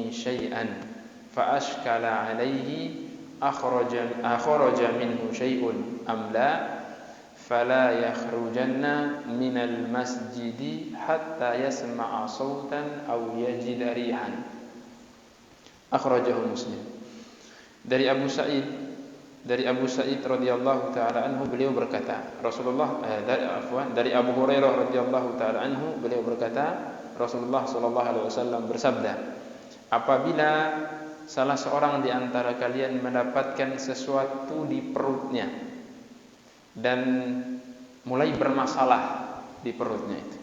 minni syai'an fa ashkala alaihi akhraja minhu syai'un am la fala yakhrujanna minal masjidi hatta yasma'a sautan aw yajida rihan. Akhrajahu Muslim. Dari Abu Sa'id radhiyallahu taala anhu beliau berkata, dari Abu Hurairah radhiyallahu taala anhu beliau berkata, Rasulullah sallallahu alaihi wasallam bersabda, apabila salah seorang di antara kalian mendapatkan sesuatu di perutnya dan mulai bermasalah di perutnya itu,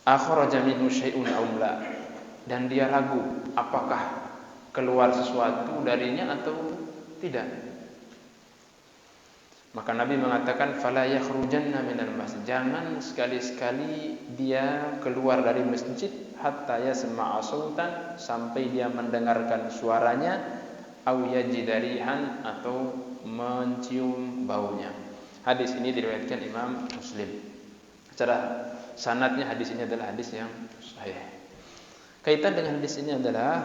akhraja minhu syai'un aw la, dan dia ragu apakah keluar sesuatu darinya atau tidak, maka Nabi mengatakan fala yakhrujanna minal masjid, jangan sekali-sekali dia keluar dari masjid hatta yasma'a sautan, sampai dia mendengarkan suaranya, au yajida rihan, atau mencium baunya. Hadis ini diriwayatkan Imam Muslim. Secara sanadnya hadis ini adalah hadis yang sahih. Kaitan dengan hadis ini adalah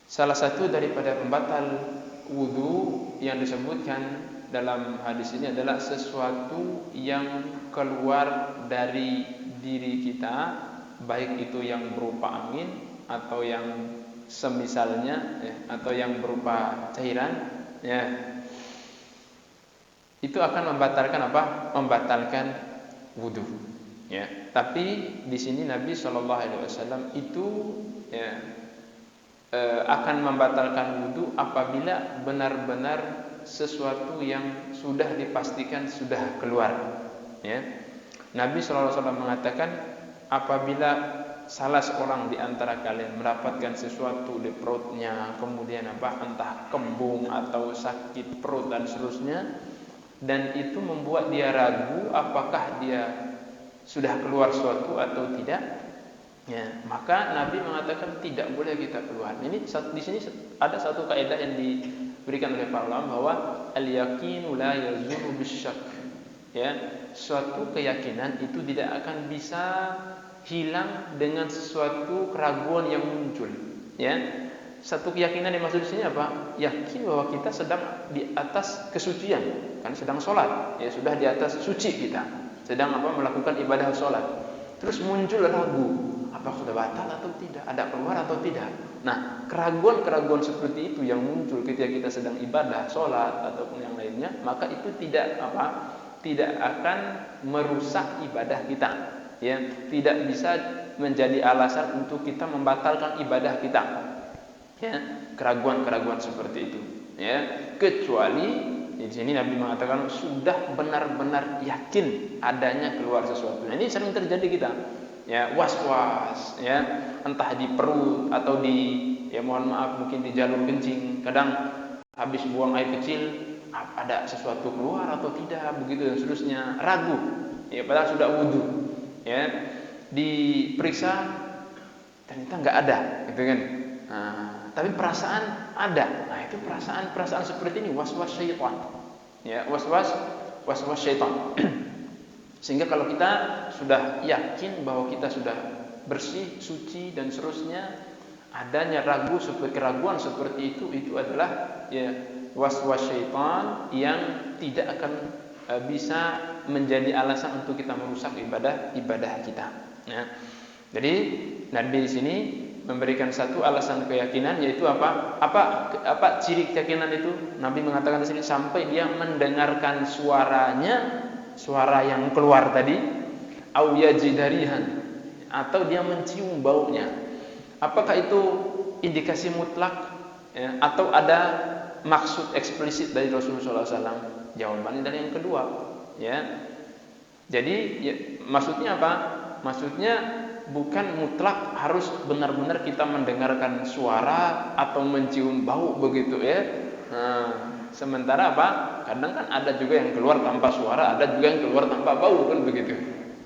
salah satu daripada pembatal wudu yang disebutkan dalam hadis ini adalah sesuatu yang keluar dari diri kita, baik itu yang berupa angin atau yang semisalnya, atau yang berupa cairan, ya. Itu akan membatalkan apa? Membatalkan wudu, ya. Tapi di sini Nabi SAW itu, ya, akan membatalkan wudu apabila benar-benar sesuatu yang sudah dipastikan sudah keluar, ya. Nabi SAW mengatakan, apabila salah seorang di antara kalian mendapatkan sesuatu di perutnya, kemudian entah kembung atau sakit perut dan seterusnya, dan itu membuat dia ragu apakah dia sudah keluar sesuatu atau tidak, ya, maka Nabi mengatakan tidak boleh kita keluar. Ini di sini ada satu kaidah yang diberikan oleh para ulama bahwa al-yaqinu la yazulu bisyak, ya, suatu keyakinan itu tidak akan bisa hilang dengan sesuatu keraguan yang muncul, ya. Satu keyakinan yang maksud di sini apa? Yakin bahwa kita sedang di atas kesucian, kan sedang sholat, ya, sudah di atas suci kita, sedang melakukan ibadah sholat. Terus muncul ragu, apakah sudah batal atau tidak, ada keluar atau tidak. Nah, keraguan-keraguan seperti itu yang muncul ketika kita sedang ibadah sholat ataupun yang lainnya, maka itu tidak akan merusak ibadah kita, ya, tidak bisa menjadi alasan untuk kita membatalkan ibadah kita, ya, keraguan-keraguan seperti itu, ya, kecuali di sini Nabi mengatakan sudah benar-benar yakin adanya keluar sesuatu. Nah, ini sering terjadi kita, ya, was-was, ya, entah di perut atau ya mohon maaf mungkin di jalur kencing, kadang habis buang air kecil ada sesuatu keluar atau tidak, begitu dan seterusnya, ragu, ya, padahal sudah wudu, ya, diperiksa ternyata nggak ada, gitu kan. Nah, tapi perasaan ada. Nah, itu perasaan seperti ini was-was syaitan, ya, was-was syaitan. Sehingga kalau kita sudah yakin bahwa kita sudah bersih, suci dan seterusnya, adanya keraguan seperti itu adalah, ya, was-was syaitan yang tidak akan bisa menjadi alasan untuk kita merusak ibadah kita, ya. Jadi Nabi di sini memberikan satu alasan keyakinan, yaitu apa ciri keyakinan itu? Nabi mengatakan di sini sampai dia mendengarkan suara yang keluar tadi, au yajidarihan, atau dia mencium baunya. Apakah itu indikasi mutlak, ya, atau ada maksud eksplisit dari Rasulullah SAW? Jawabannya dari yang kedua, ya. Jadi, ya, maksudnya apa? Maksudnya bukan mutlak harus benar-benar kita mendengarkan suara atau mencium bau begitu, ya. Nah, sementara kadang kan ada juga yang keluar tanpa suara, ada juga yang keluar tanpa bau, kan begitu.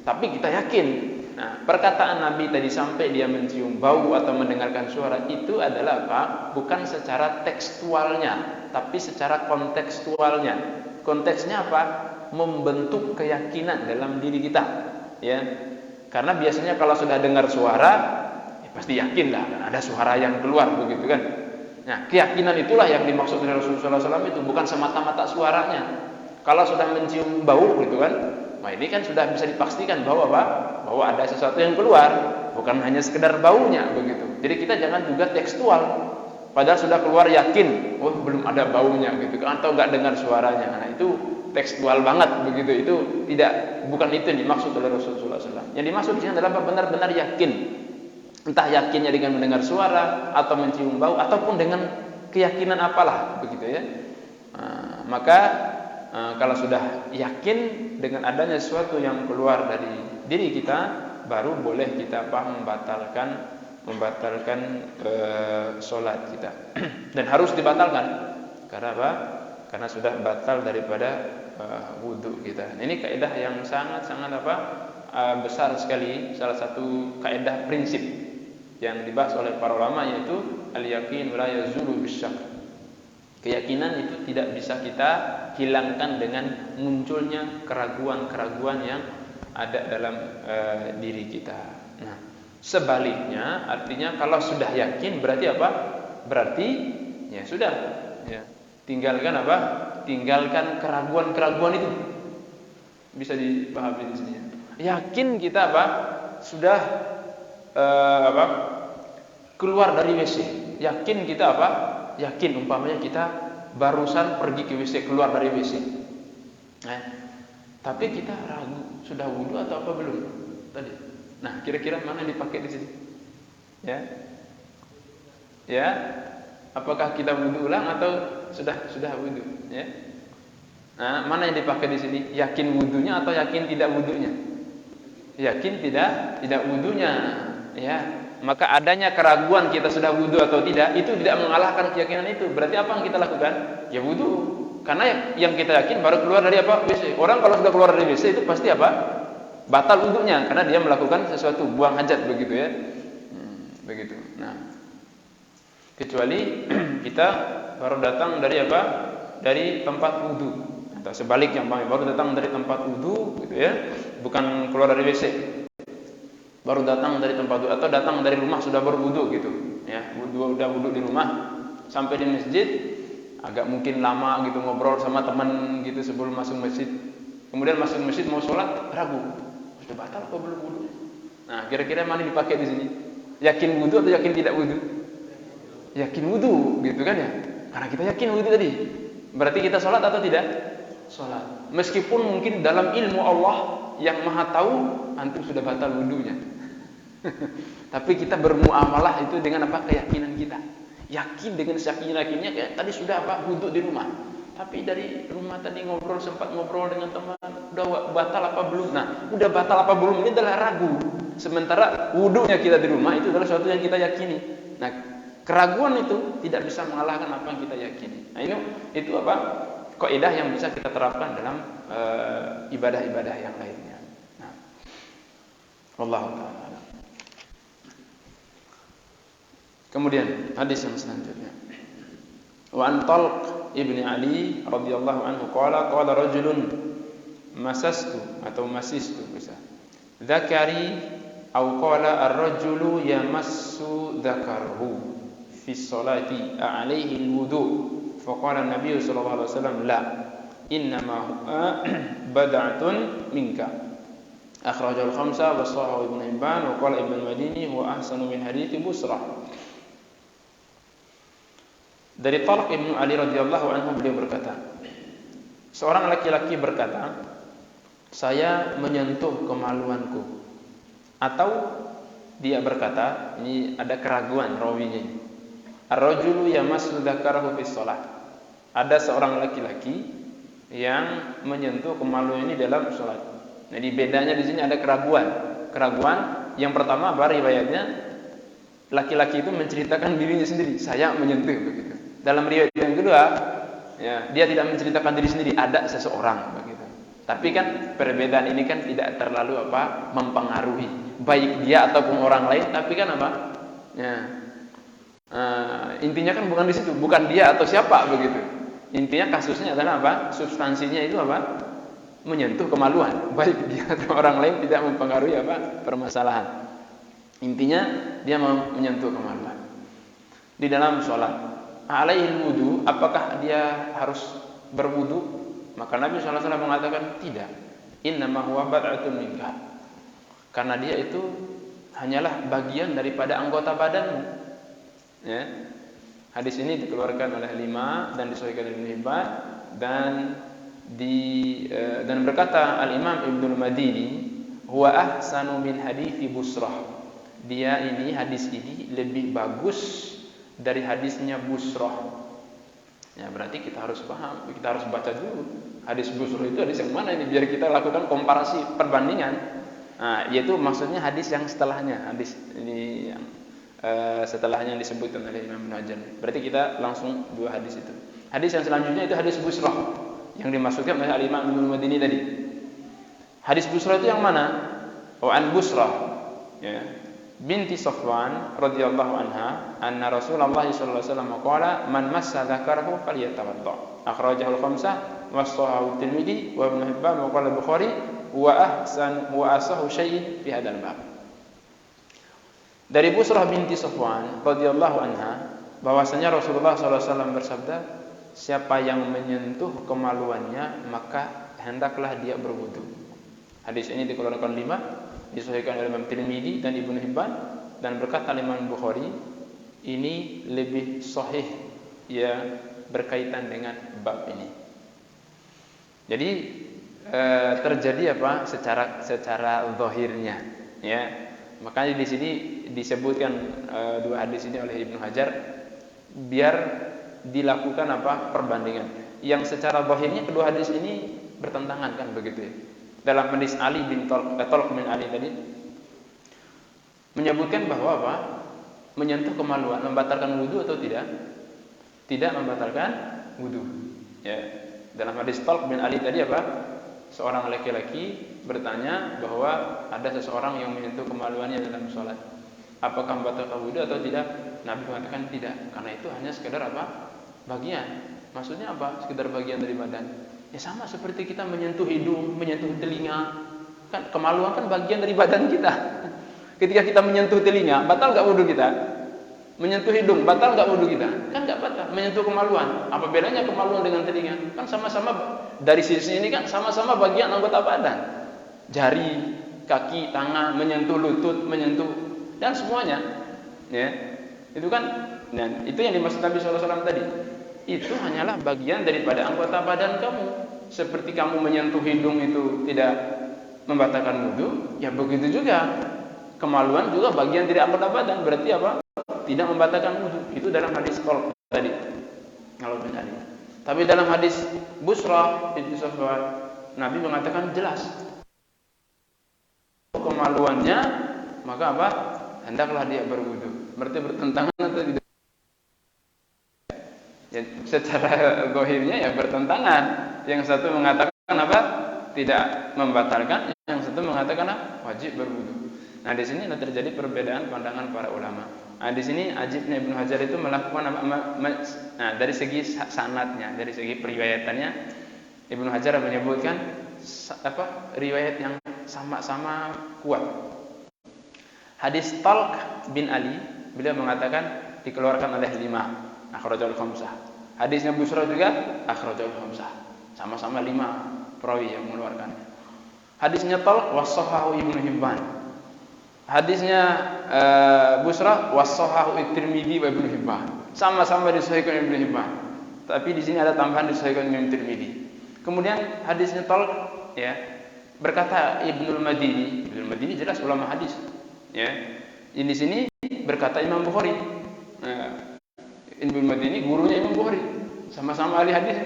Tapi kita yakin. Nah, perkataan Nabi tadi sampai dia mencium bau atau mendengarkan suara itu adalah bukan secara tekstualnya, tapi secara kontekstualnya. Konteksnya membentuk keyakinan dalam diri kita, ya. Karena biasanya kalau sudah dengar suara, ya pasti yakin lah ada suara yang keluar begitu kan. Nah, keyakinan itulah yang dimaksud oleh Rasulullah SAW itu, bukan semata-mata suaranya. Kalau sudah mencium bau gitu kan, nah ini kan sudah bisa dipastikan bahwa apa? Bahwa ada sesuatu yang keluar, bukan hanya sekedar baunya begitu. Jadi kita jangan juga tekstual. Padahal sudah keluar yakin, oh belum ada baunya gitu kan, atau nggak dengar suaranya. Nah itu tekstual banget begitu. Itu bukan itu yang dimaksud oleh Rasulullah SAW. Yang dimaksud di sini adalah benar-benar yakin. Entah yakinnya dengan mendengar suara atau mencium bau ataupun dengan keyakinan apalah begitu ya. Maka kalau sudah yakin dengan adanya sesuatu yang keluar dari diri kita, baru boleh kita membatalkan sholat kita. Dan harus dibatalkan. Karena apa? Karena sudah batal daripada wudu kita. Ini kaidah yang sangat-sangat besar sekali, salah satu kaidah prinsip yang dibahas oleh para ulama, yaitu al-yaqin la yazulu bisyak. Keyakinan itu tidak bisa kita hilangkan dengan munculnya keraguan-keraguan yang ada dalam diri kita. Nah, sebaliknya artinya kalau sudah yakin berarti apa? Berarti ya sudah, ya. Tinggalkan apa? Tinggalkan keraguan-keraguan itu. Bisa dipahami di sini. Yakin kita apa? Sudah keluar dari WC. Yakin kita apa? Yakin umpamanya kita barusan pergi ke WC, keluar dari WC. Tapi kita ragu, sudah wudu atau apa belum tadi. Nah, kira-kira mana yang dipakai di sini? Ya. Apakah kita wudu ulang atau sudah wudu, ya? Nah, mana yang dipakai di sini? Yakin wudunya atau yakin tidak wudunya? Yakin tidak wudunya, ya. Maka adanya keraguan kita sudah wudu atau tidak, itu tidak mengalahkan keyakinan itu. Berarti apa yang kita lakukan? Ya wudu. Karena yang kita yakin baru keluar dari apa? WC. Orang kalau sudah keluar dari WC itu pasti apa? Batal wudunya, karena dia melakukan sesuatu, buang hajat begitu ya. Begitu. Nah, kecuali kita baru datang dari apa? Dari tempat wudu. Atau sebaliknya, baru datang dari tempat wudu gitu ya. Bukan keluar dari WC. Baru datang dari tempat wudu atau datang dari rumah sudah berwudu gitu, ya. Udah wudu di rumah, sampai di masjid agak mungkin lama gitu ngobrol sama teman gitu sebelum masuk masjid. Kemudian masuk masjid mau sholat, ragu. Sudah batal atau belum wudu? Nah, kira-kira mana dipakai di sini? Yakin wudu atau yakin tidak wudu? Yakin wudu gitu kan ya. Karena kita yakin wudu tadi. Berarti kita sholat atau tidak? Sholat. Meskipun mungkin dalam ilmu Allah yang Maha tahu antum sudah batal wudunya. Tapi kita bermuamalah itu dengan apa? Keyakinan kita. Yakin dengan yakinnya kayak tadi sudah apa? Wudu di rumah. Tapi dari rumah tadi sempat ngobrol dengan teman, udah batal apa belum? Nah, udah batal apa belum ini adalah ragu. Sementara wudunya kita di rumah itu adalah sesuatu yang kita yakini. Nah, keraguan itu tidak bisa mengalahkan apa yang kita yakini. Nah, itu apa? Kaidah yang bisa kita terapkan dalam ibadah-ibadah yang lainnya. Nah, wallahu ta'ala. Kemudian hadis yang selanjutnya. Wa an Talq ibni Ali radhiyallahu anhu qala rajulun masistu bisa. Dzakari atau qala ar-rajulu yamassu dzakarahu fi sholati alaihi al-wudu. Faqala an-nabiy sallallahu alaihi wasallam la innama huwa bad'atun minka. Akhrajal khamsah wa sahahu Ibnu Hibban wa qala Ibnu Madini huwa ahsanu min hadits Busrah. Dari Talq Ibnu Ali radhiyallahu anhu beliau berkata, seorang laki-laki berkata, saya menyentuh kemaluanku. Atau dia berkata, ini ada keraguan rawinya. Ar-rajulu yamassu dzakarahu fi shalah. Ada seorang laki-laki yang menyentuh kemaluan ini dalam salat. Jadi bedanya di sini ada keraguan. Keraguan yang pertama riwayatnya laki-laki itu menceritakan dirinya sendiri, saya menyentuh begitu. Dalam riwayat yang kedua, ya, dia tidak menceritakan diri sendiri, ada seseorang begitu. Tapi kan perbedaan ini kan tidak terlalu mempengaruhi baik dia ataupun orang lain, tapi kan ya, intinya kan bukan di situ, bukan dia atau siapa begitu. Intinya kasusnya adalah substansinya itu menyentuh kemaluan, baik dia atau orang lain tidak mempengaruhi permasalahan. Intinya dia mau menyentuh kemaluan. Di dalam sholat, alaihil wudu, apakah dia harus berwudu? Maka Nabi SAW mengatakan tidak. Innama huwa bad'atun minka. Karena dia itu hanyalah bagian daripada anggota badanmu. Ya. Hadis ini dikeluarkan oleh 5 dan disahihkan Ibnu Hibban dan berkata Al-Imam Ibnul Madini, huwa ahsanu min hadithi Busrah. Dia ini hadis ini lebih bagus dari hadisnya Busrah. Ya, berarti kita harus paham, kita harus baca dulu hadis Busrah itu hadis yang mana ini biar kita lakukan komparasi perbandingan. Nah, yaitu maksudnya hadis yang setelahnya, hadis ini yang setelahnya yang disebutkan oleh Imam Ibnu Hajar. Berarti kita langsung 2 hadis itu. Hadis yang selanjutnya itu hadis Busrah yang dimaksudkan oleh Al-Imam Ibnu Madini tadi. Hadis Busrah itu yang mana? An Busrah, ya, binti Safwan radhiyallahu anha, anna Rasulullah sallallahu alaihi wasallam qala man massa dzakarahu falyatawadda. Akhrajahu al-khamsah wa sahahu at-Tirmidzi wa Ibnu Hibban wa qala Bukhari wa asahu syai'in fi hadzal bab. Dari Busrah binti Safwan radhiyallahu anha bahwasanya Rasulullah sallallahu alaihi wasallam bersabda, siapa yang menyentuh kemaluannya maka hendaklah dia berwudu. Hadis ini dikeluarkan 5, disahihkan oleh Imam Tirmidzi dan Ibnu Hibban, dan berkata Imam Bukhari ini lebih sahih ya berkaitan dengan bab ini. Jadi terjadi secara zahirnya, ya. Makanya di sini disebutkan 2 hadis ini oleh Ibnu Hajar biar dilakukan perbandingan. Yang secara zahirnya kedua hadis ini bertentangan kan begitu ya. Dalam hadis Ali bin Talq bin Ali tadi menyebutkan bahwa menyentuh kemaluan membatalkan wudu atau tidak? Tidak membatalkan wudu. Ya. Dalam hadis Talq bin Ali tadi seorang laki-laki bertanya bahwa ada seseorang yang menyentuh kemaluannya dalam sholat. Apakah membatalkan wudu atau tidak? Nabi mengatakan tidak, karena itu hanya sekedar bagian. Maksudnya sekedar bagian dari badan. Ya sama seperti kita menyentuh hidung, menyentuh telinga. Kan kemaluan kan bagian dari badan kita. Ketika kita menyentuh telinga, batal enggak wudu kita? Menyentuh hidung, batal enggak wudu kita? Kan enggak batal. Menyentuh kemaluan, apa bedanya kemaluan dengan telinga? Kan sama-sama dari sisi ini kan sama-sama bagian anggota badan. Jari, kaki, tangan, menyentuh lutut, menyentuh dan semuanya. Ya. Itu kan, dan itu yang dimaksud Nabi SAW tadi. Itu hanyalah bagian daripada anggota badan kamu. Seperti kamu menyentuh hidung itu tidak membatalkan wudu, ya begitu juga kemaluan juga bagian dari anggota badan. Berarti tidak membatalkan wudu. Itu dalam hadis Talq tadi. Kalau benar. Tapi dalam hadis Busrah binti Safwan, Nabi mengatakan jelas kemaluannya, maka hendaklah dia berwudu. Berarti bertentangan atau tidak? Ya, secara zahirnya ya bertentangan. Yang satu mengatakan tidak membatalkan, yang satu mengatakan wajib berwudu. Nah, di sini terjadi perbedaan pandangan para ulama. Nah, di sini ajibnya Ibnu Hajar itu melakukan dari segi sanadnya, dari segi periwayatannya, Ibnu Hajar menyebutkan riwayat yang sama-sama kuat. Hadis Talq bin Ali, beliau mengatakan dikeluarkan oleh 5, akhrajul khamsah. Hadisnya Busrah juga akhrajul khamsah. Sama-sama 5 perawi yang mengeluarkan. Hadisnya Talq wassahahu Ibnu Hibban. Hadisnya Busrah wassahahu At-Tirmidzi wa Ibnu Hibban. Sama-sama disahihkan Ibnu Hibban. Tapi di sini ada tambahan disahihkan Imam Tirmidzi. Kemudian hadisnya Talq ya, berkata Ibnul Madini. Ibnul Madini jelas ulama hadis. Ya. Di sini berkata Imam Bukhari. Ibnul Madini gurunya Imam Bukhari. Sama-sama ahli hadis.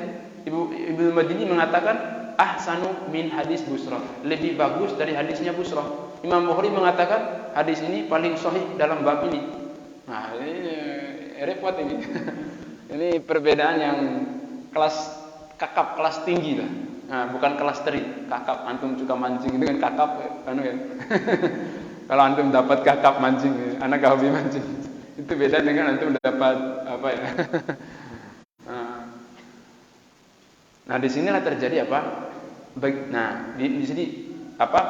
Ibnul Madini mengatakan ahsanu min hadis Busrah. Lebih bagus dari hadisnya Busrah. Imam Bukhari mengatakan hadis ini paling sahih dalam bab ini. Nah, ini repot ini. Ini perbedaan yang kakap kelas tinggi lah. Nah, bukan kelas teri. Kakap antum suka mancing itu kan kakap ya. Kalau antum dapat kakap mancing, anak gak hobi mancing. Itu beda dengan antum dapat ya. Nah, di sinilah terjadi Nah, di sini apa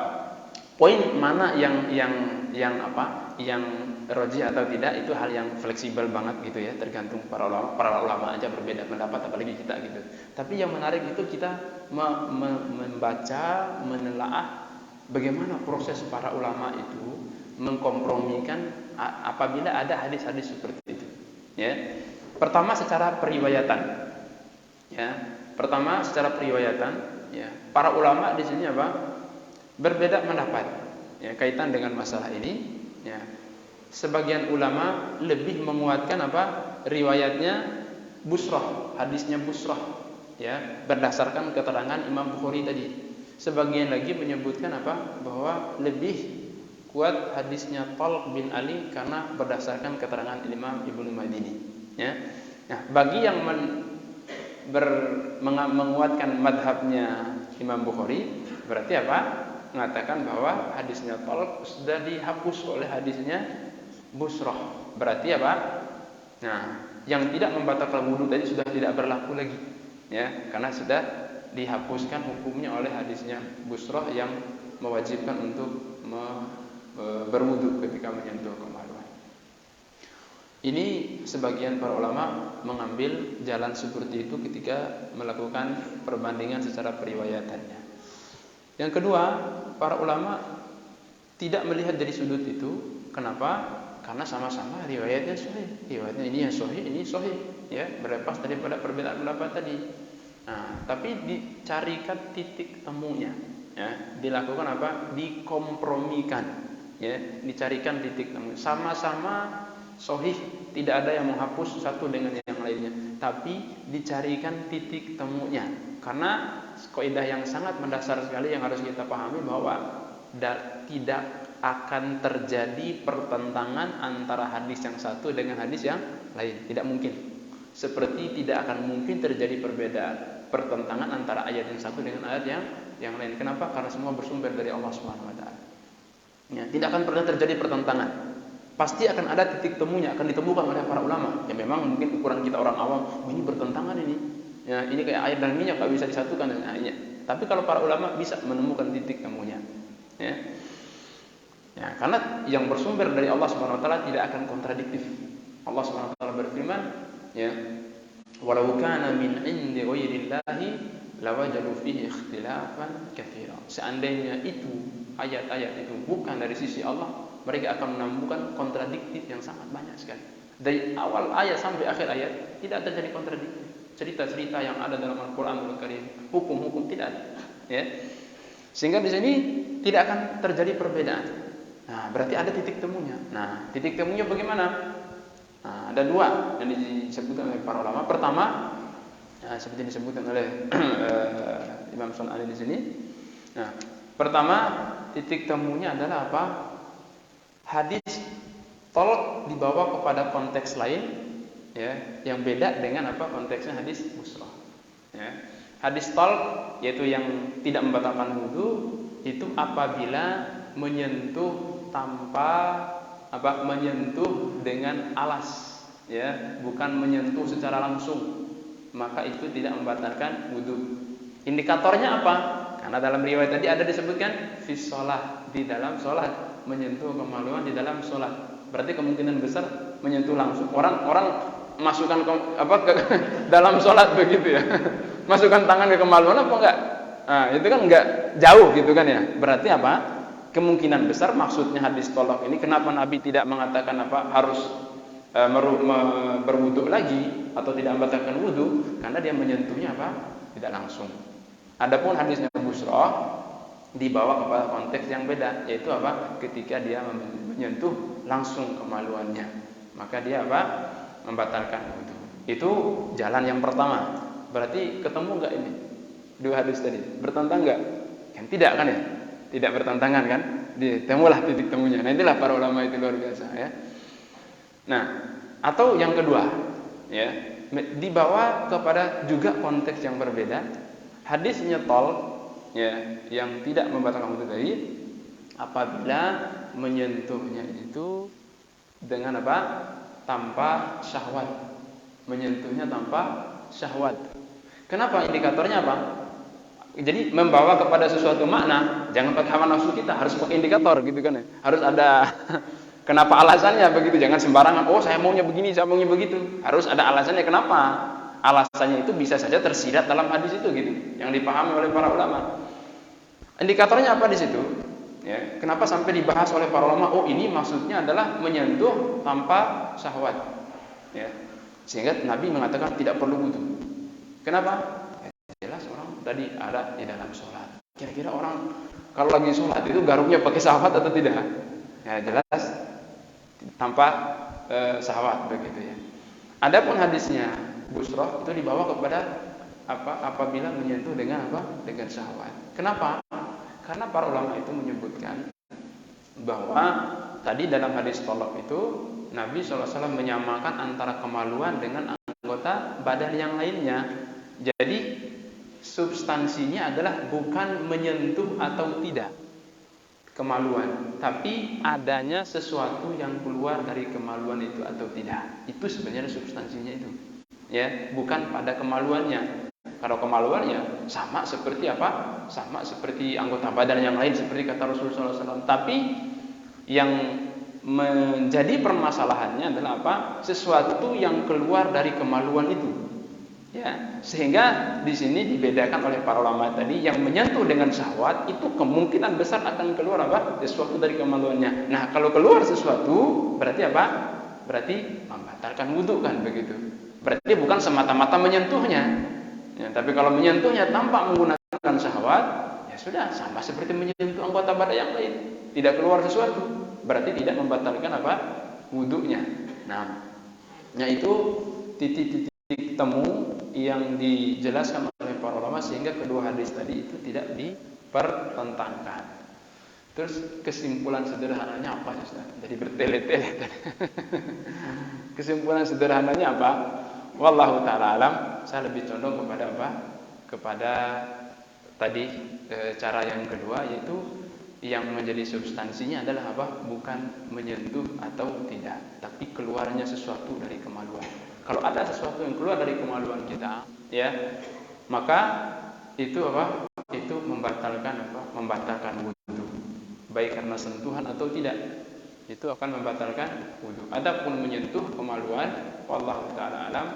poin mana yang apa yang roji atau tidak itu hal yang fleksibel banget gitu ya, tergantung para ulama aja berbeda pendapat apalagi kita gitu. Tapi yang menarik itu kita membaca, menelaah bagaimana proses para ulama itu mengkompromikan apabila ada hadis-hadis seperti itu ya. Pertama secara periwayatan ya. Pertama secara periwayatan ya. Para ulama di sini apa? Berbeda pendapat ya kaitan dengan masalah ini ya. Sebagian ulama lebih menguatkan apa? Riwayatnya Busrah, hadisnya Busrah ya, berdasarkan keterangan Imam Bukhari tadi. Sebagian lagi menyebutkan apa? Bahwa lebih kuat hadisnya Talq bin Ali karena berdasarkan keterangan Imam Ibnu Madini ya. Nah, bagi yang menguatkan madhabnya Imam Bukhari berarti apa? Mengatakan bahwa hadisnya Talq sudah dihapus oleh hadisnya Busrah. Berarti apa? Nah, yang tidak membatalkan wudu tadi sudah tidak berlaku lagi ya, karena sudah dihapuskan hukumnya oleh hadisnya Busrah yang mewajibkan untuk berwudu ketika menyentuh kemaluan. Ini sebagian para ulama mengambil jalan seperti itu ketika melakukan perbandingan secara periwayatannya. Yang kedua, para ulama tidak melihat dari sudut itu. Kenapa? Karena sama-sama riwayatnya sahih. Riwayatnya ini yang sahih, ini sahih ya, berlepas daripada perbedaan pendapat tadi. Nah, tapi dicarikan titik temunya ya, dilakukan apa? Dikompromikan ya, dicarikan titik temu. Sama-sama sahih, tidak ada yang menghapus satu dengan yang lainnya, tapi dicarikan titik temunya. Karena kaidah yang sangat mendasar sekali yang harus kita pahami bahwa tidak akan terjadi pertentangan antara hadis yang satu dengan hadis yang lain, tidak mungkin. Seperti tidak akan mungkin terjadi perbedaan, pertentangan antara ayat yang satu dengan ayat yang lain. Kenapa? Karena semua bersumber dari Allah Subhanahu wa taala. Ya, tidak akan pernah terjadi pertentangan. Pasti akan ada titik temunya, akan ditemukan oleh para ulama. Ya memang mungkin ukuran kita orang awam, ini bertentangan ini. Ya, ini kayak air dan minyak enggak bisa disatukan dengan airnya. Tapi kalau para ulama bisa menemukan titik temunya. Ya. Ya, karena yang bersumber dari Allah Subhanahu wa taala tidak akan kontradiktif. Allah Subhanahu wa taala berfirman, ya, "Walau kana min 'indi ghairillahi lawajadu fihi ikhtilafan katsira." Seandainya itu ayat-ayat itu bukan dari sisi Allah, mereka akan menemukan kontradiktif yang sangat banyak sekali. Dari awal ayat sampai akhir ayat tidak terjadi kontradiktif. Cerita-cerita yang ada dalam Al-Qur'anul Karim, hukum-hukum tidak ada, ya. Sehingga di sini tidak akan terjadi perbedaan. Nah, berarti ada titik temunya. Nah, titik temunya bagaimana? Nah, ada dua yang disebutkan oleh para ulama. Pertama, seperti disebutkan oleh Imam Sun'ani di sini. Nah, pertama titik temunya adalah apa? Hadis Talq dibawa kepada konteks lain, ya, yang beda dengan apa konteksnya hadis Busrah. Ya. Hadis Talq yaitu yang tidak membatalkan wudu itu apabila menyentuh menyentuh dengan alas ya, bukan menyentuh secara langsung, maka itu tidak membatalkan wudu. Indikatornya apa? Karena dalam riwayat tadi ada disebutkan fi shalah, di dalam salat, menyentuh kemaluan di dalam salat. Berarti kemungkinan besar menyentuh langsung. Orang masukkan ke dalam salat begitu ya. Masukkan tangan ke kemaluan apa enggak? Nah, itu kan enggak jauh gitu kan ya. Berarti apa? Kemungkinan besar maksudnya hadis tolak ini, kenapa Nabi tidak mengatakan apa harus berwudu lagi atau tidak membatalkan wudu? Karena dia menyentuhnya apa? Tidak langsung. Adapun hadisnya Busrah dibawa kepada konteks yang beda, yaitu apa? Ketika dia menyentuh langsung kemaluannya, maka dia apa? Membatalkan wudu. Itu jalan yang pertama. Berarti ketemu enggak ini? Dua hadis tadi bertentangan enggak? Kan tidak kan ya? Tidak bertentangan kan? Ditemulah titik temunya. Nah, inilah para ulama itu luar biasa ya. Nah, atau yang kedua, ya, dibawa kepada juga konteks yang berbeda. Hadisnya Talq ya, yang tidak membatalkan wudu tadi apabila menyentuhnya itu dengan apa? Tanpa syahwat. Menyentuhnya tanpa syahwat. Kenapa? Indikatornya apa? Jadi membawa kepada sesuatu makna, jangan pakai hawa nafsu kita, harus pakai indikator gitu kan ya. Harus ada kenapa alasannya begitu, jangan sembarangan. Oh, saya maunya begini, saya maunya begitu. Harus ada alasannya kenapa. Alasannya itu bisa saja tersirat dalam hadis itu gitu, yang dipahami oleh para ulama. Indikatornya apa di situ? Ya, kenapa sampai dibahas oleh para ulama? Oh, ini maksudnya adalah menyentuh tanpa syahwat. Ya. Sehingga Nabi mengatakan tidak perlu wudu. Kenapa? Jelas orang tadi ada di dalam sholat. Kira-kira orang kalau lagi sholat itu garuknya pakai syahwat atau tidak? Ya jelas tanpa syahwat begitu ya. Adapun hadisnya Busrah itu dibawa kepada apabila menyentuh dengan dengan syahwat. Kenapa? Karena para ulama itu menyebutkan bahwa tadi dalam hadis tolak itu Nabi SAW menyamakan antara kemaluan dengan anggota badan yang lainnya. Jadi substansinya adalah bukan menyentuh atau tidak kemaluan, tapi adanya sesuatu yang keluar dari kemaluan itu atau tidak. Itu sebenarnya substansinya itu. Ya, bukan pada kemaluannya. Kalau kemaluannya sama seperti apa? Sama seperti anggota badan yang lain seperti kata Rasulullah SAW. Tapi yang menjadi permasalahannya adalah apa? Sesuatu yang keluar dari kemaluan itu. Ya, sehingga di sini dibedakan oleh para ulama tadi, yang menyentuh dengan syahwat itu kemungkinan besar akan keluar apa? Sesuatu dari kemaluannya. Nah, kalau keluar sesuatu berarti apa? Berarti membatalkan wudu kan begitu. Berarti bukan semata-mata menyentuhnya. Ya, tapi kalau menyentuhnya tanpa menggunakan syahwat, ya sudah sama seperti menyentuh anggota badan yang lain. Tidak keluar sesuatu, berarti tidak membatalkan apa? Wudunya. Nah, itu titik-titik temu yang dijelaskan oleh para ulama sehingga kedua hadis tadi itu tidak dipertentangkan. Terus kesimpulan sederhananya apa, Ustaz? Jadi bertele-tele. Kesimpulan sederhananya apa? Wallahu taala alam, saya lebih condong kepada apa? Kepada tadi cara yang kedua, yaitu yang menjadi substansinya adalah apa? Bukan menyentuh atau tidak, tapi keluarnya sesuatu dari kemaluan. Kalau ada sesuatu yang keluar dari kemaluan kita, ya, maka itu apa? Itu membatalkan apa? Membatalkan wudu. Baik karena sentuhan atau tidak, itu akan membatalkan wudu. Adapun menyentuh kemaluan, wallahu taala alam,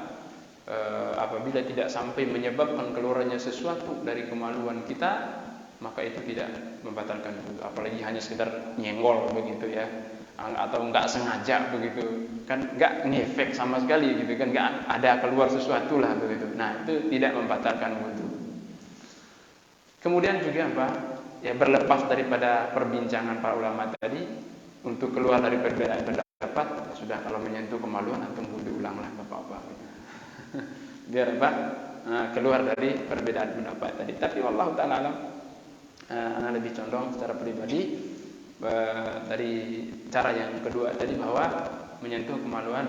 apabila tidak sampai menyebabkan keluarnya sesuatu dari kemaluan kita, maka itu tidak membatalkan wudu. Apalagi hanya sekedar nyenggol begitu ya, atau enggak sengaja begitu, kan enggak ngefek sama sekali gitu kan, enggak ada keluar sesuatu lah begitu. Nah, itu tidak membatalkan wudu. Kemudian juga apa? Ya, berlepas daripada perbincangan para ulama tadi, untuk keluar dari perbedaan pendapat, ya sudah, kalau menyentuh kemaluan atau wudu ulanglah enggak apa-apa gitu. Biar apa? Keluar dari perbedaan pendapat tadi. Tapi wallahu taala alam, ana lebih condong secara pribadi dari cara yang kedua tadi, bahwa menyentuh kemaluan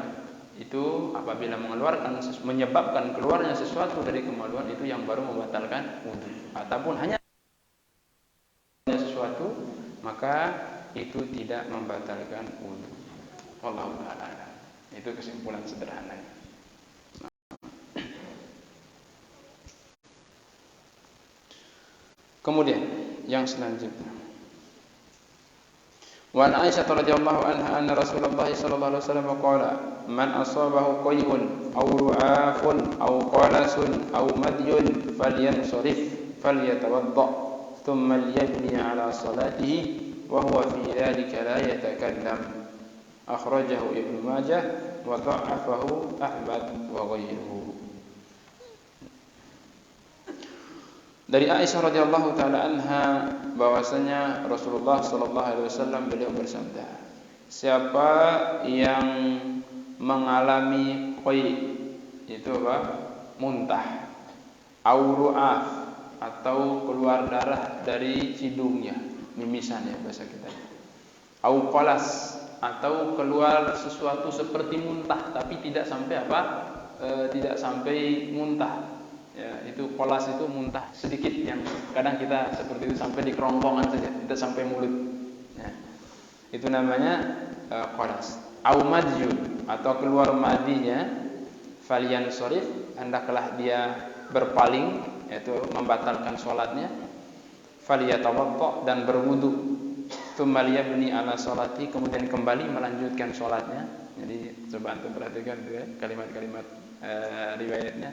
itu apabila menyebabkan keluarnya sesuatu dari kemaluan itu yang baru membatalkan wudu. Ataupun hanya sesuatu, maka itu tidak membatalkan wudu. Wallahu taala. Itu kesimpulan sederhananya. Kemudian yang selanjutnya, wa an Aisyah radhiyallahu anha anna Rasulullah sallallahu alaihi wasallam qala man asabahu qayhun aw ru'afun aw qalasun aw madyun falyansarif falyatawadda thumma liyabni ala salatihi wa huwa fi dhalika la yatakallam. Akhrajahu Ibnu Majah wa dha'afahu Ahmad wa ghayruhu. Dari Aisyah radhiyallahu taala anha bahwasanya Rasulullah sallallahu alaihi wasallam beliau bersabda, siapa yang mengalami qai, itu apa? Muntah, auru'af atau keluar darah dari hidungnya, mimisan ya bahasa kita. Au qalas atau keluar sesuatu seperti muntah tapi tidak sampai apa? Tidak sampai muntah. Ya, itu kolas itu muntah sedikit, yang kadang kita seperti itu sampai di kerongkongan saja, tidak sampai mulut. Ya, itu namanya kolas. Au madjun atau keluar madinya, falyan sorif, hendaklah dia berpaling yaitu membatalkan sholatnya, faliyatawadda, dan berwudu, tsumma liyabni ala sholati, kemudian kembali melanjutkan sholatnya. Jadi coba antum perhatikan itu ya, kalimat-kalimat riwayatnya.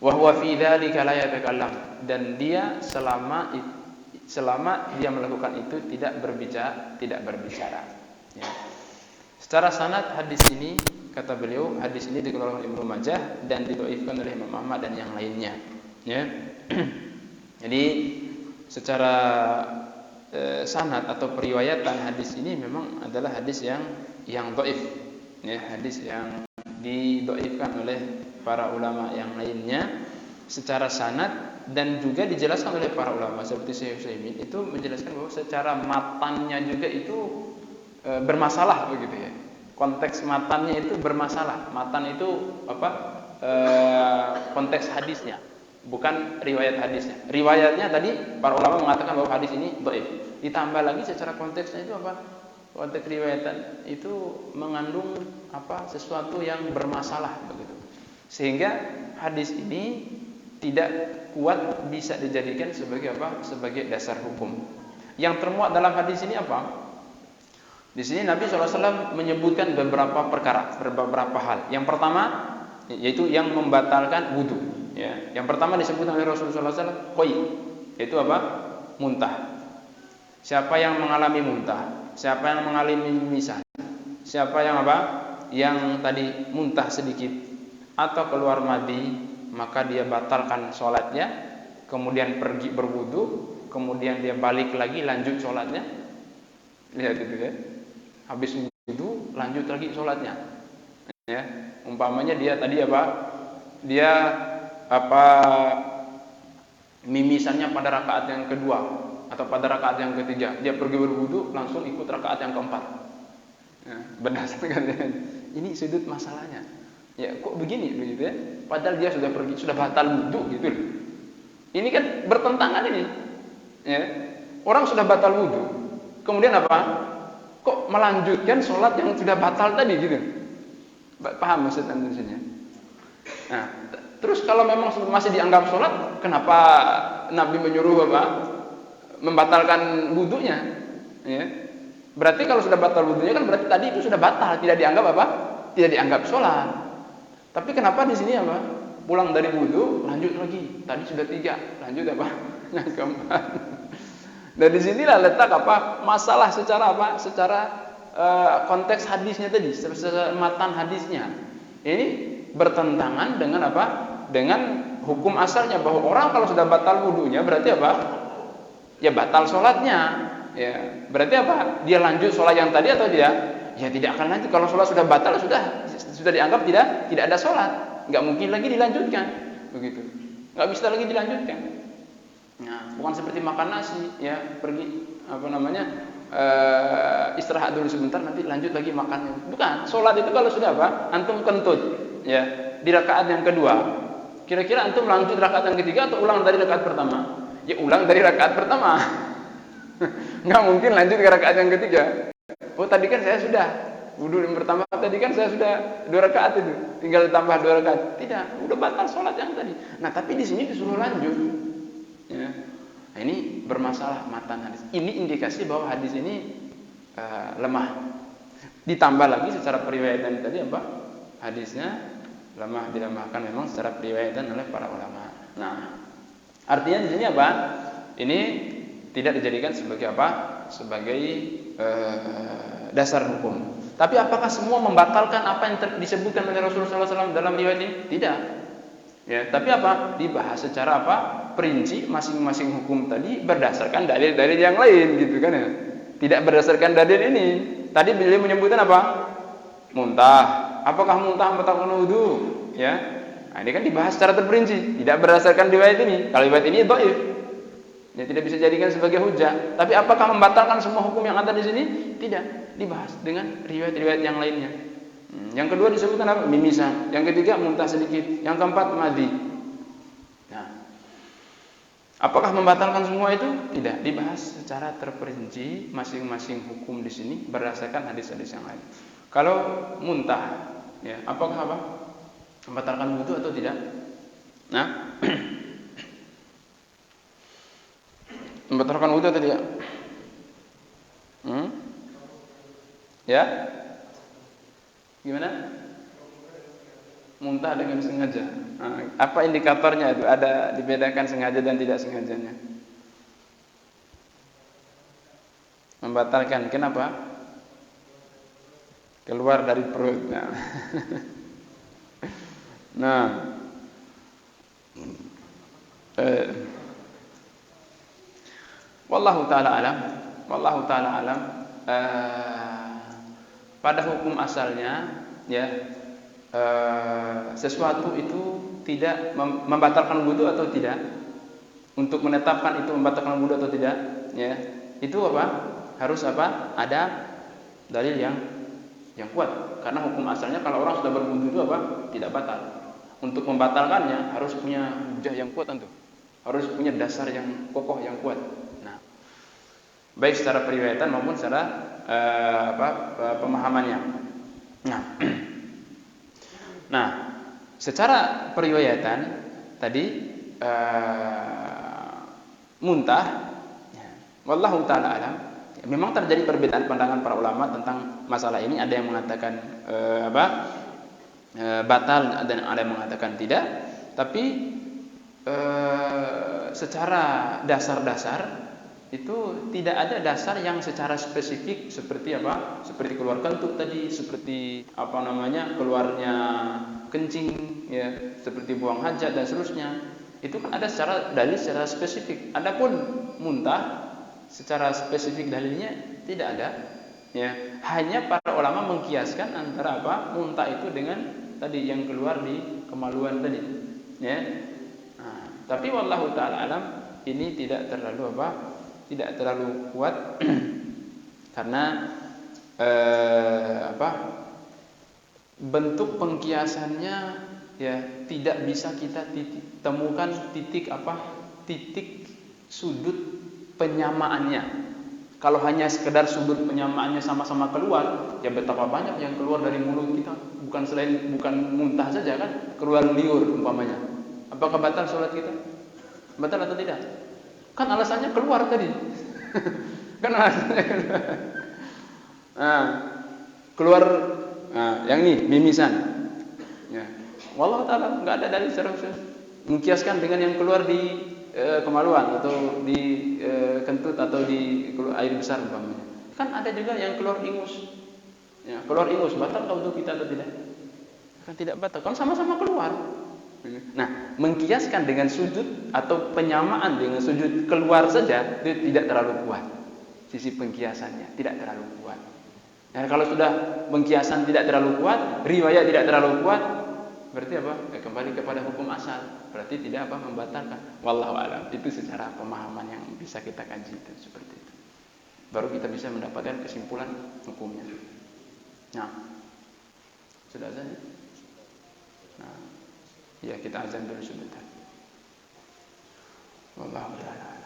Wa huwa fi dzalika la yatakallam, dan dia selama dia melakukan itu tidak berbicara. Ya. Secara sanad hadis ini, kata beliau, hadis ini dikeluarkan oleh Ibnu Majah dan didhaifkan oleh Imam Ahmad dan yang lainnya. Ya. Jadi secara sanad atau periwayatan hadis ini memang adalah hadis yang dhaif. Ya, hadis yang didhaifkan oleh para ulama yang lainnya secara sanad, dan juga dijelaskan oleh para ulama seperti Syekh Utsaimin itu menjelaskan bahwa secara matannya juga itu bermasalah begitu ya. Konteks matannya itu bermasalah. Matan itu apa? Konteks hadisnya, bukan riwayat hadisnya. Riwayatnya tadi para ulama mengatakan bahwa hadis ini dhaif. Ditambah lagi secara konteksnya itu apa? Konteks riwayatan itu mengandung apa? Sesuatu yang bermasalah begitu. Sehingga hadis ini tidak kuat bisa dijadikan sebagai apa? Sebagai dasar hukum. Yang termuat dalam hadis ini apa? Di sini Nabi SAW menyebutkan beberapa perkara, beberapa hal. Yang pertama yaitu yang membatalkan wudu. Ya. Yang pertama disebutkan oleh Rasulullah SAW, qai, yaitu apa? Muntah. Siapa yang mengalami muntah? Siapa yang mengalami mimisan? Siapa yang apa? Yang tadi muntah sedikit atau keluar madi, maka dia batalkan sholatnya, kemudian pergi berwudu, kemudian dia balik lagi lanjut sholatnya. Lihat itu ya. Habis wudu lanjut lagi sholatnya. Ya, umpamanya dia tadi apa? Dia apa? Mimisannya pada rakaat yang kedua atau pada rakaat yang ketiga, dia pergi berwudu langsung ikut rakaat yang keempat. Ya, berdasarkan ini sudut masalahnya. Ya, kok begini begitu ya? Padahal dia sudah pergi, sudah batal wudu gitu. Ini kan bertentangan ini. Ya. Orang sudah batal wudu, kemudian apa? Kok melanjutkan sholat yang sudah batal tadi gitu? Paham maksud anda di sini? Nah, terus kalau memang masih dianggap sholat, kenapa Nabi menyuruh apa? Membatalkan wudunya? Ya. Berarti kalau sudah batal wudunya kan berarti tadi itu sudah batal, tidak dianggap apa? Tidak dianggap sholat. Tapi kenapa di sini apa? Pulang dari wudu, lanjut lagi. Tadi sudah 3, lanjut apa? Yang keempat. Dan di sinilah letak apa? Masalah secara apa? Secara konteks hadisnya tadi, secara matan hadisnya. Ini bertentangan dengan apa? Dengan hukum asalnya bahwa orang kalau sudah batal wudunya berarti apa? Ya batal sholatnya. Ya, berarti apa? Dia lanjut sholat yang tadi atau dia? Ya tidak akan lanjut. Kalau sholat sudah batal sudah dianggap tidak ada sholat, nggak mungkin lagi dilanjutkan, begitu. Nggak bisa lagi dilanjutkan. Nah, bukan seperti makan nasi, ya pergi apa namanya istirahat dulu sebentar, nanti lanjut lagi makannya. Bukan. Sholat itu kalau sudah apa? Antum kentut, ya di rakaat yang kedua. Kira-kira antum lanjut rakaat yang ketiga atau ulang dari rakaat pertama? Ya ulang dari rakaat pertama. Nggak mungkin lanjut ke rakaat yang ketiga. Oh tadi kan saya sudah wudu yang pertama, tadi kan saya sudah 2 rakaat itu, tinggal tambah 2 rakaat. Tidak, udah batal sholat yang tadi. Nah tapi di sini disuruh lanjut. Ya. Nah, ini bermasalah matan hadis. Ini indikasi bahwa hadis ini lemah. Ditambah lagi secara periwayatan tadi apa? Hadisnya lemah, dilemahkan memang secara periwayatan oleh para ulama. Nah, artinya di sini apa? Ini tidak dijadikan sebagai apa? Sebagai dasar hukum. Tapi apakah semua membatalkan apa yang disebutkan oleh Rasulullah SAW dalam riwayat ini? Tidak. Ya, tapi apa? Dibahas secara apa? Perinci masing-masing hukum tadi berdasarkan dalil-dalil yang lain gitu kan ya. Tidak berdasarkan dalil ini. Tadi beliau menyebutkan apa? Muntah. Apakah muntah membatalkan wudu? Ya. Nah, ini kan dibahas secara terperinci, tidak berdasarkan riwayat ini. Kalau riwayat ini dhaif, ya tidak bisa dijadikan sebagai hujah. Tapi apakah membatalkan semua hukum yang ada di sini? Tidak. Dibahas dengan riwayat-riwayat yang lainnya. Yang kedua disebutkan apa? Mimisan. Yang ketiga muntah sedikit. Yang keempat madi. Nah, apakah membatalkan semua itu? Tidak. Dibahas secara terperinci masing-masing hukum di sini berdasarkan hadis-hadis yang lain. Kalau muntah, ya, apakah apa? Membatalkan wudu atau tidak? Nah, Membatalkan wudu tadi ya? Ya? Gimana? Muntah dengan sengaja. Apa indikatornya itu? Ada dibedakan sengaja dan tidak sengajanya? Membatalkan. Kenapa? Keluar dari perut. Nah. Wallahu taala alam. Pada hukum asalnya ya, sesuatu itu tidak membatalkan wudu atau tidak, untuk menetapkan itu membatalkan wudu atau tidak ya, itu apa? Harus apa? Ada dalil yang kuat. Karena hukum asalnya kalau orang sudah berwudu itu apa? Tidak batal. Untuk membatalkannya harus punya hujah yang kuat tentu. Harus punya dasar yang kokoh yang kuat. Nah, baik secara periwayatan maupun secara pemahamannya. Nah, secara periwayatan tadi muntah, wallahu taala alam. Memang terjadi perbedaan pandangan para ulama tentang masalah ini. Ada yang mengatakan batal dan ada yang mengatakan tidak. Tapi secara dasar-dasar itu tidak ada dasar yang secara spesifik seperti apa? Seperti keluar kentut tadi, seperti keluarnya kencing ya, seperti buang hajat dan seterusnya. Itu kan ada dalil secara spesifik. Adapun muntah secara spesifik dalilnya tidak ada ya. Hanya para ulama mengkiaskan antara muntah itu dengan tadi yang keluar di kemaluan tadi ya. Tapi wallahu taala alam, ini tidak terlalu kuat karena bentuk pengkiasannya ya tidak bisa kita temukan titik sudut penyamaannya. Kalau hanya sekedar sudut penyamaannya sama-sama keluar, ya betapa banyak yang keluar dari mulut kita, bukan muntah saja kan, keluar liur umpamanya. Apakah batal sholat kita? Batal atau tidak? Kan alasannya keluar tadi. Kan alasannya keluar yang ini mimisan. Ya. Wallahu taala enggak ada dalil secara khusus mengkiaskan dengan yang keluar di kemaluan atau di kentut atau di air besar umpamanya. Kan ada juga yang keluar ingus. Ya, keluar ingus batal wudu kita atau tidak? Kan tidak batal, kan sama-sama keluar. Nah, mengkiaskan dengan sujud atau penyamaan dengan sujud keluar saja itu tidak terlalu kuat. Sisi pengkiasannya tidak terlalu kuat. Nah, kalau sudah pengkiasan tidak terlalu kuat, riwayat tidak terlalu kuat, berarti apa? Kembali kepada hukum asal. Berarti tidak membatalkan. Wallahu a'lam. Itu secara pemahaman yang bisa kita kaji itu seperti itu. Baru kita bisa mendapatkan kesimpulan hukumnya. Nah, sudah azan? Nah, ya kita azan dulu sebentar. Wallahu a'lam.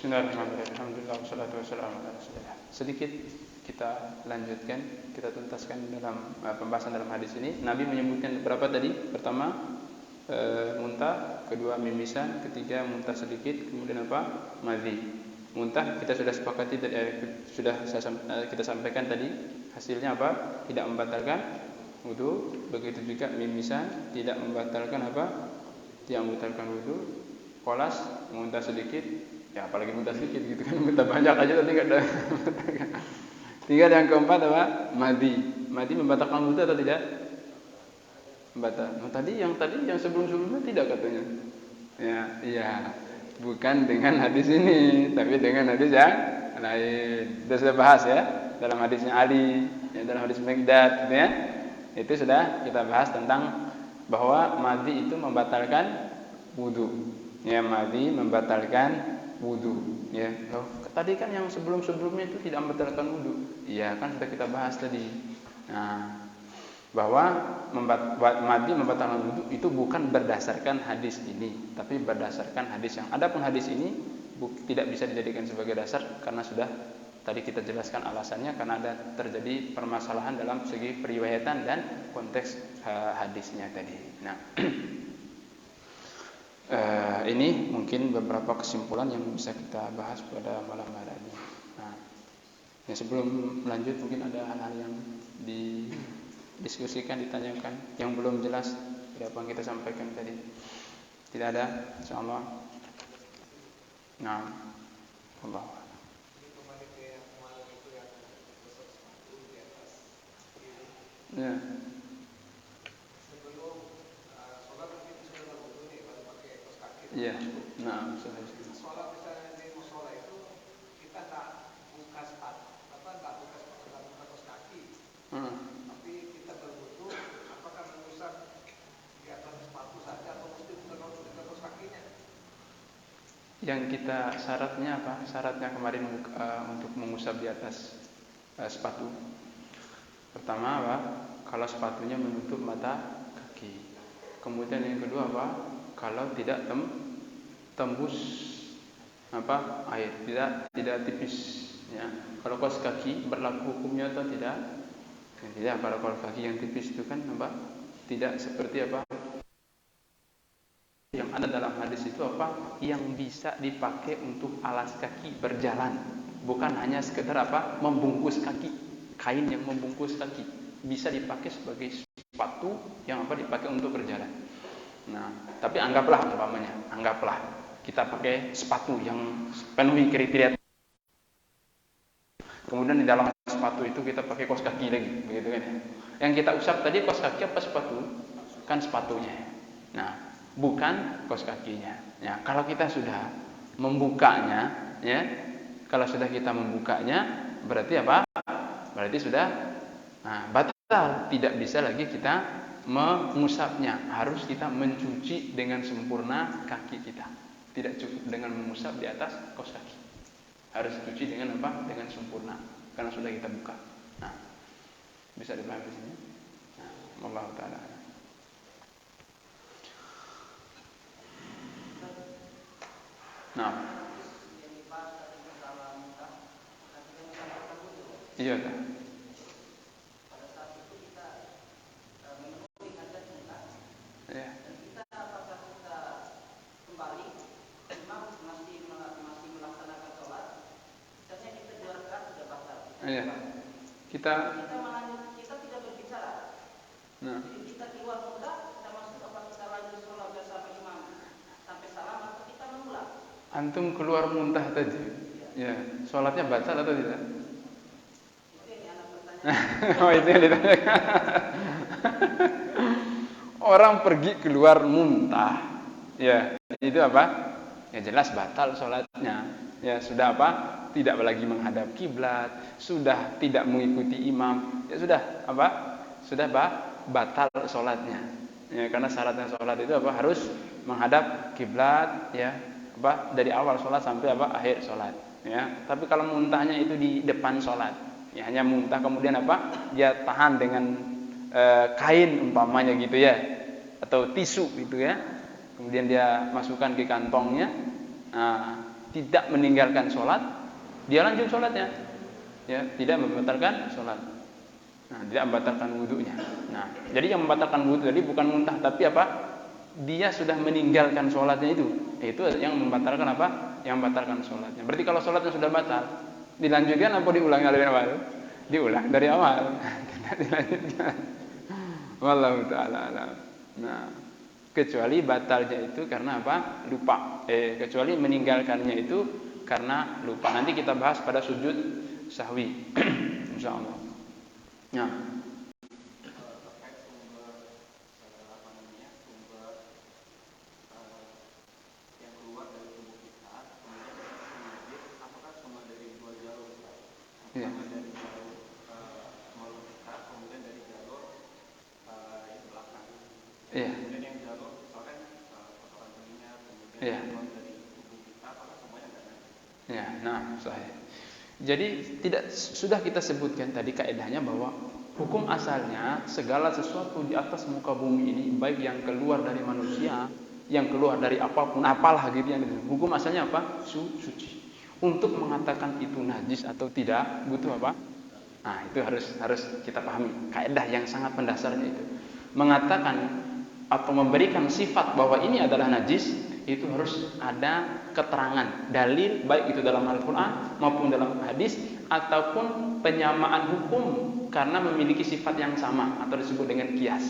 Bismillahirrahmanirrahim. Alhamdulillah wassalatu wassalamu ala Rasulillah. Sedikit kita lanjutkan, kita tuntaskan dalam pembahasan dalam hadis ini. Nabi menyebutkan berapa tadi? Pertama muntah, kedua mimisan, ketiga muntah sedikit, kemudian apa? Madhi. Muntah kita sudah sepakati kita sampaikan tadi, hasilnya apa? Tidak membatalkan wudu. Begitu juga mimisan tidak membatalkan apa? Tidak membatalkan wudu. Kolas muntah sedikit, ya apalagi muntah sedikit gitu kan, muntah banyak aja tadi enggak ada. Tinggal yang keempat apa? Madhi. Madhi membatalkan wudu atau tidak? Batal. Nah, yang sebelum-sebelumnya tidak katanya. Ya, iya. Bukan dengan hadis ini, tapi dengan hadis yang lain. Kita sudah bahas ya, dalam hadisnya Ali, ya, dalam hadis Miqdad, gitu ya. Itu sudah kita bahas tentang bahwa madhi itu membatalkan wudu. Ya, madhi membatalkan wudu. Ya. Loh, tadi kan yang sebelum-sebelumnya itu tidak membatalkan wudu. Iya, kan sudah kita bahas tadi. Nah, bahwa madhi membatalkan wudu itu bukan berdasarkan hadis ini, tapi berdasarkan hadis yang. Adapun hadis ini tidak bisa dijadikan sebagai dasar karena sudah tadi kita jelaskan alasannya, karena ada terjadi permasalahan dalam segi periwayatan dan konteks hadisnya tadi. Nah, ini mungkin beberapa kesimpulan yang bisa kita bahas pada malam hari ini. Nah, ya sebelum lanjut mungkin ada hal-hal yang didiskusikan, ditanyakan yang belum jelas dari apa yang kita sampaikan tadi. Tidak ada, insyaallah. Nah, Allah. Ya. Iya, nah, sholat misalnya di musola itu kita tak buka sepatu, tak buka kaos kaki, tapi kita berwudu, apakah mengusap di atas sepatu saja atau mesti buka kaos kakinya? Yang kita syaratnya apa? Syaratnya kemarin untuk mengusap di atas sepatu. Pertama apa? Kalau sepatunya menutup mata kaki. Kemudian yang kedua apa? Kalau tidak tembus apa air, tidak tipis ya. Kalau kaos kaki berlaku hukumnya atau tidak? Ya, tidak. Kalau kaos kaki yang tipis itu kan apa? Tidak seperti apa yang ada dalam hadis itu apa? Yang bisa dipakai untuk alas kaki berjalan, bukan hanya sekedar apa? Membungkus kaki, kain yang membungkus kaki, bisa dipakai sebagai sepatu yang apa? Dipakai untuk berjalan. Nah, tapi anggaplah umpamanya, kita pakai sepatu yang penuhi kriteria. Kemudian di dalam sepatu itu kita pakai kaos kaki lagi, begitu kan ya. Yang kita usap tadi kaos kaki apa sepatu? Kan sepatunya. Nah, bukan kaos kakinya. Ya, kalau kita sudah membukanya, ya. Kalau sudah kita membukanya, berarti apa? Berarti sudah batal, tidak bisa lagi kita mengusapnya. Harus kita mencuci dengan sempurna kaki kita. Tidak cukup dengan mengusap di atas kaos kaki. Harus cuci dengan apa? Dengan sempurna. Karena sudah kita buka. Nah, bisa dipahami di sini. Nah, Allah Taala. Nah, iya tak? Ya, kita tidak berbicara. Nah, jadi kita keluar muntah, kita masuk apa kita lanjut sholat bersama imam sampai salam atau kita mengulang? Antum keluar muntah tadi, ya, sholatnya batal atau tidak? Itu yang anak bertanya. Oh, itu yang ditanyakan. Orang pergi keluar muntah, ya, itu apa? Ya jelas batal sholatnya. Ya sudah apa? Tidak lagi menghadap kiblat, sudah tidak mengikuti imam, ya sudah apa? Sudah batal sholatnya. Ya, karena syaratnya sholat itu apa? Harus menghadap kiblat, ya, apa? Dari awal sholat sampai apa? Akhir sholat. Ya, tapi kalau muntahnya itu di depan sholat, ya hanya muntah kemudian apa? Dia tahan dengan kain umpamanya gitu ya, atau tisu gitu ya. Kemudian dia masukkan ke kantongnya. Nah, tidak meninggalkan sholat, dia lanjut sholatnya, ya, tidak membatalkan sholat. Nah, tidak membatalkan wudunya. Nah, jadi yang membatalkan wudu tadi bukan muntah, tapi apa? Dia sudah meninggalkan sholatnya itu. Itu yang membatalkan apa? Yang membatalkan sholatnya. Berarti kalau sholatnya sudah batal, dilanjutkan apa diulang dari awal? Diulang dari awal. Tidak dilanjutkan. Wallahu ta'ala alam. Nah, kecuali batalnya itu karena apa? Lupa. Kecuali meninggalkannya itu karena lupa. Nanti kita bahas pada sujud sahwi. Insyaallah. Nah, ya. Iya. Iya. Ya, nah, sahih. Jadi sudah kita sebutkan tadi kaidahnya bahwa hukum asalnya segala sesuatu di atas muka bumi ini, baik yang keluar dari manusia, yang keluar dari apapun, apalah gitu yang hukum asalnya apa? Suci. Untuk mengatakan itu najis atau tidak butuh apa? Nah, itu harus kita pahami kaidah yang sangat mendasarnya itu. Mengatakan atau memberikan sifat bahwa ini adalah najis itu harus ada keterangan, dalil, baik itu dalam Al-Quran maupun dalam hadis, ataupun penyamaan hukum karena memiliki sifat yang sama atau disebut dengan kias,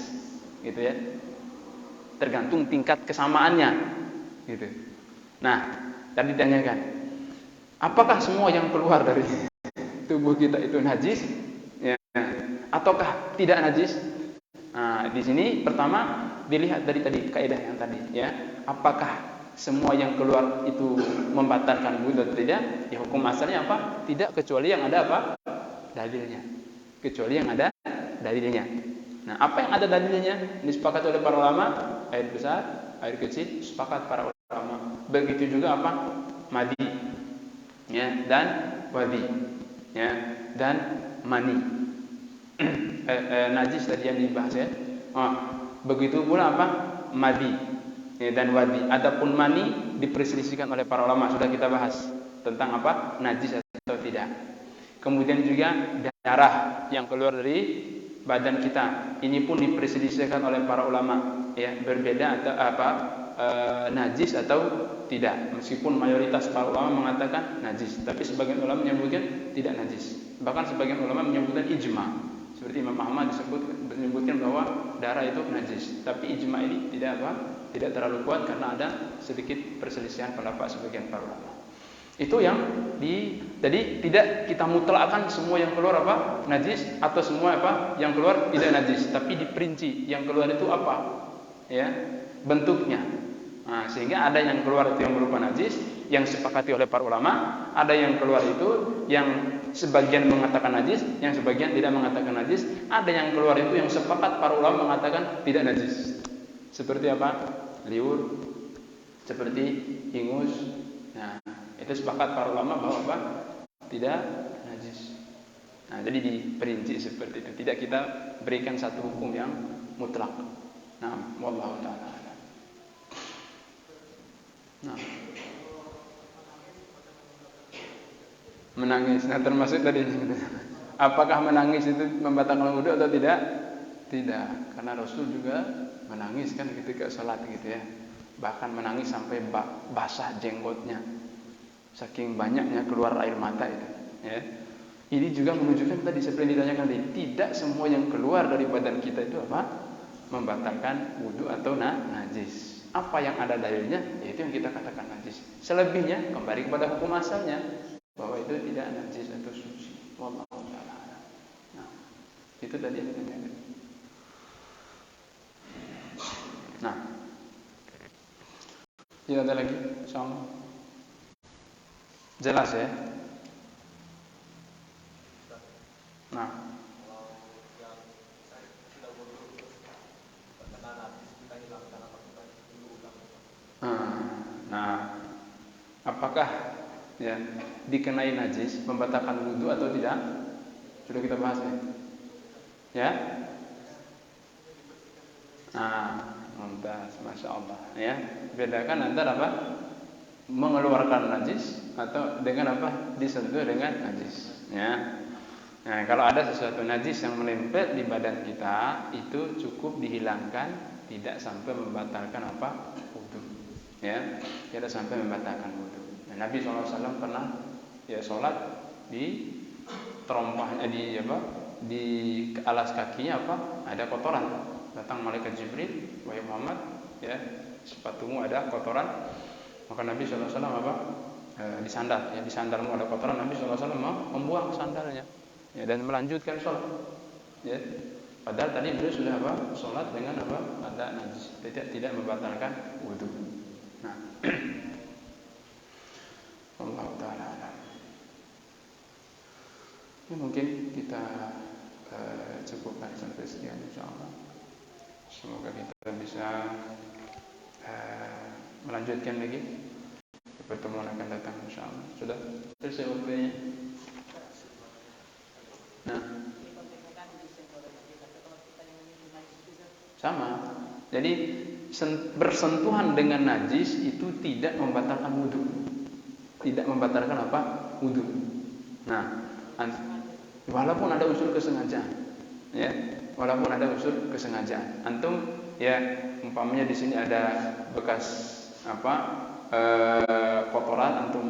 gitu ya. Tergantung tingkat kesamaannya, gitu. Nah, tadi ditanyakan, apakah semua yang keluar dari tubuh kita itu najis, ya, ataukah tidak najis? Nah, di sini pertama dilihat dari tadi kaidah yang tadi, ya. Apakah semua yang keluar itu membatalkan wudu atau tidak? Ya, hukum asalnya apa? Tidak, kecuali yang ada apa? Dalilnya. Kecuali yang ada dalilnya. Nah, apa yang ada dalilnya? Disepakati oleh para ulama, air besar, air kecil, sepakat para ulama. Begitu juga apa? Madi, ya, dan wadi, ya, dan mani. Najis tadi yang dibahas, ya. Begitu pula apa? Madi, ya, dan wadi. Adapun mani diperselisihkan oleh para ulama, sudah kita bahas tentang apa? Najis atau tidak. Kemudian juga darah yang keluar dari badan kita, ini pun diperselisihkan oleh para ulama, ya, berbeda atau apa? Najis atau tidak. Meskipun mayoritas para ulama mengatakan najis, tapi sebagian ulama menyebutkan tidak najis. Bahkan sebagian ulama menyebutkan ijma. Seperti Imam Ahmad menyebutkan bahwa darah itu najis, tapi ijma ini tidak terlalu kuat karena ada sedikit perselisihan pendapat sebagian para ulama. Itu yang jadi tidak kita mutlakkan semua yang keluar apa? Najis, atau semua apa? Yang keluar tidak najis, tapi diperinci yang keluar itu apa? Ya, bentuknya. Nah, sehingga ada yang keluar itu yang berupa najis, yang disepakati oleh para ulama, ada yang keluar itu yang sebagian mengatakan najis, yang sebagian tidak mengatakan najis, ada yang keluar itu yang sepakat para ulama mengatakan tidak najis. Seperti apa? Liur, seperti ingus. Nah, itu sepakat para ulama bahwa apa? Tidak najis. Nah, jadi diperinci seperti itu. Tidak kita berikan satu hukum yang mutlak. Nah, wallahu ta'ala. Nah, menangis. Nah, termasuk tadi, apakah menangis itu membatalkan wudu atau tidak? Tidak, karena Rasul juga menangis kan ketika sholat gitu ya. Bahkan menangis sampai basah jenggotnya, saking banyaknya keluar air mata itu, ya. Ini juga menunjukkan tadi seperti ditanyakan tadi, tidak semua yang keluar dari badan kita itu apa? Membatalkan wudu atau najis. Apa yang ada dalilnya, yaitu yang kita katakan najis. Selebihnya kembali kepada hukum asalnya, bahwa itu tidak najis atau suci. Wallahu ta'ala. Nah, itu tadi yang ditanyakan. Nah, tidak ada lagi, insyaallah. Jelas ya. Nah, apakah ya dikenai najis membatalkan wudu atau tidak? Sudah kita bahas ya. Ya? Nah, mantap, masya Allah. Ya, bedakan antara apa? mengeluarkan najis atau dengan apa? Disentuh dengan najis. Ya. Nah, kalau ada sesuatu najis yang menempel di badan kita, itu cukup dihilangkan, tidak sampai membatalkan apa? Wudu. Ya, tidak sampai membatalkan wudu. Nah, Nabi SAW pernah ya sholat di terompahnya di apa? Di alas kakinya apa? Ada kotoran. Datang malaikat Jibril, wahai Muhammad, ya sepatumu ada kotoran. Maka Nabi SAW apa? Di sandal, ya di sandalmu ada kotoran. Nabi SAW membuang sandalnya, ya, dan melanjutkan sholat. Ya. Padahal tadi beliau sudah apa? Sholat dengan apa? Ada najis, tidak membatalkan wudu. Nah, Allah Taala alam. Ya, mungkin kita cukupkan sampai sekian insyaallah. Semoga kita bisa melanjutkan lagi pertemuan akan datang insyaallah. Sudah selesai waktunya. Nah, sama. Jadi bersentuhan dengan najis itu tidak membatalkan wudu. Tidak membatalkan apa? Wudu. Nah, walaupun ada unsur kesengajaan, ya, walaupun ada unsur kesengajaan. Antum ya umpamanya di sini ada bekas apa? Kotoran, antum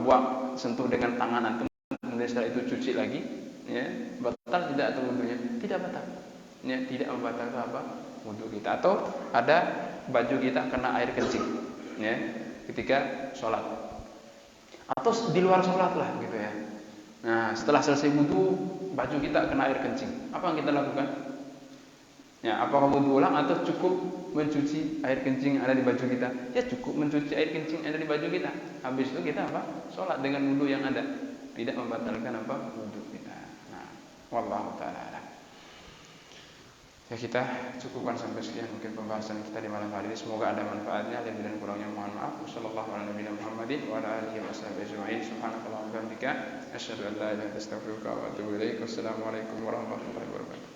buang, sentuh dengan tangan antum, kemudian setelah itu cuci lagi, ya, batal tidak atau wudunya? Tidak batal. Ya, tidak membatalkan apa? Wudu kita. Atau ada baju kita kena air kencing, ya, ketika sholat. Atau di luar sholat lah gitu ya. Nah, setelah selesai wudu, baju kita kena air kencing. Apa yang kita lakukan? Ya, apakah wudu ulang atau cukup mencuci air kencing yang ada di baju kita? Ya, cukup mencuci air kencing yang ada di baju kita. Habis itu kita apa? Sholat dengan wudu yang ada. Tidak membatalkan apa? Wudu kita. Nah, wallahu ta'ala alam. Ya, kita cukupkan sampai sekian mungkin pembahasan kita di malam hari ini. Semoga ada manfaatnya. Lebih dan kurangnya mohon maaf. Wassalamualaikum warahmatullahi wabarakatuh. Wa ala alihi washabihi ajma'in. Subhanakallahumma wa bihamdika asyhadu an la ilaha illa anta astaghfiruka wa atubu ilaik. Wassalamualaikum warahmatullahi wabarakatuh.